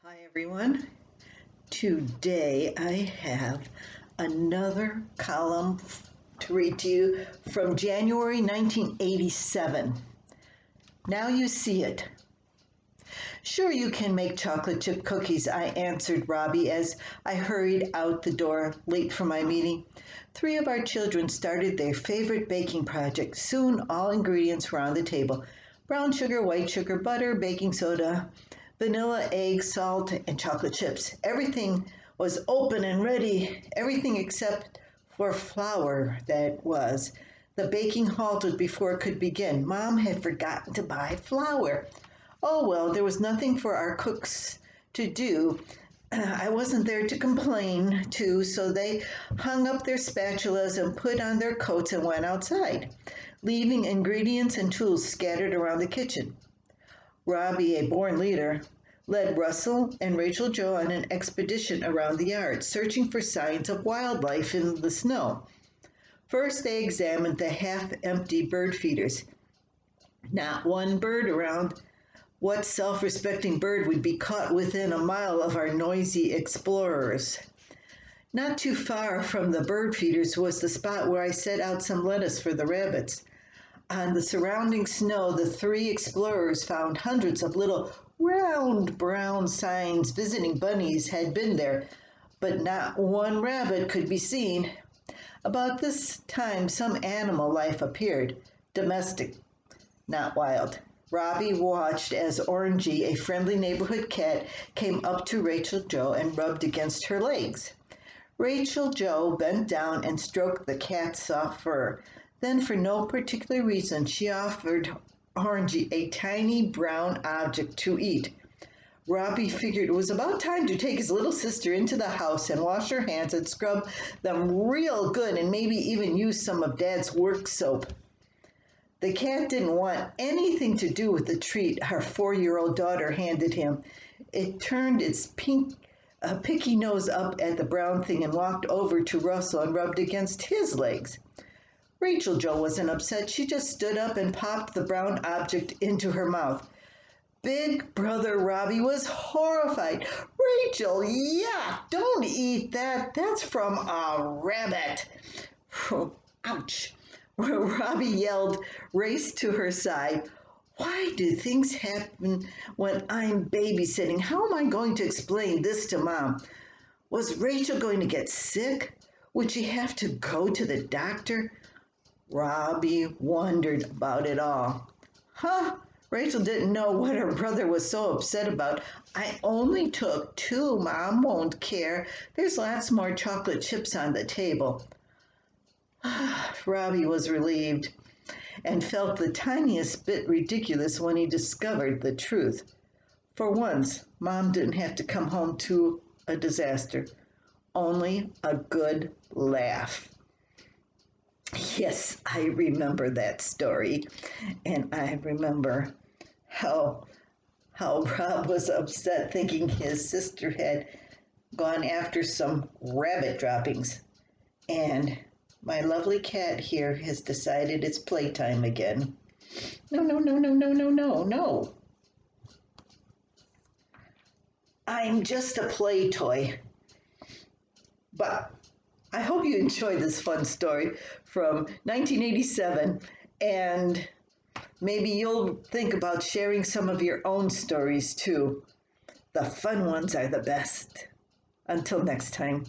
Hi everyone. Today I have another column to read to you from January 1987. Now you see it. Sure, you can make chocolate chip cookies, I answered Robby as I hurried out the door late for my meeting. 3 of our children started their favorite baking project. Soon all ingredients were on the table: brown sugar, white sugar, butter, baking soda, vanilla, egg, salt, and chocolate chips. Everything was open and ready, everything except for flour, that was. The baking halted before it could begin. Mom had forgotten to buy flour. Oh well, there was nothing for our cooks to do. I wasn't there to complain to, so they hung up their spatulas and put on their coats and went outside, leaving ingredients and tools scattered around the kitchen. Robby, a born leader, led Russell and Rachel Joe on an expedition around the yard, searching for signs of wildlife in the snow. First, they examined the half-empty bird feeders. Not one bird around. What self-respecting bird would be caught within a mile of our noisy explorers? Not too far from the bird feeders was the spot where I set out some lettuce for the rabbits. On the surrounding snow, the 3 explorers found hundreds of little round brown signs. Visiting bunnies had been there, but not one rabbit could be seen. About this time, some animal life appeared, domestic, not wild. Robby watched as Orangey, a friendly neighborhood cat, came up to Rachel Joe and rubbed against her legs. Rachel Joe bent down and stroked the cat's soft fur. Then, for no particular reason, she offered Orangey a tiny brown object to eat. Robby figured it was about time to take his little sister into the house and wash her hands and scrub them real good and maybe even use some of Dad's work soap. The cat didn't want anything to do with the treat our 4-year-old daughter handed him. It turned its picky nose up at the brown thing and walked over to Russell and rubbed against his legs. Rachel Joe wasn't upset. She just stood up and popped the brown object into her mouth. Big brother Robby was horrified. "Rachel, yuck! Don't eat that. That's from a rabbit." Ouch! Robby yelled, raced to her side. "Why do things happen when I'm babysitting? How am I going to explain this to Mom? Was Rachel going to get sick? Would she have to go to the doctor?" Robby wondered about it all. Rachel didn't know what her brother was so upset about. "I only took 2. Mom won't care. There's lots more chocolate chips on the table." Robby was relieved and felt the tiniest bit ridiculous when he discovered the truth. For once, Mom didn't have to come home to a disaster, only a good laugh. Yes, I remember that story, and I remember how Rob was upset thinking his sister had gone after some rabbit droppings, and my lovely cat here has decided it's playtime again. No, no, no, no, no, no, no, no. I'm just a play toy. But I hope you enjoyed this fun story from 1987, and maybe you'll think about sharing some of your own stories too. The fun ones are the best. Until next time.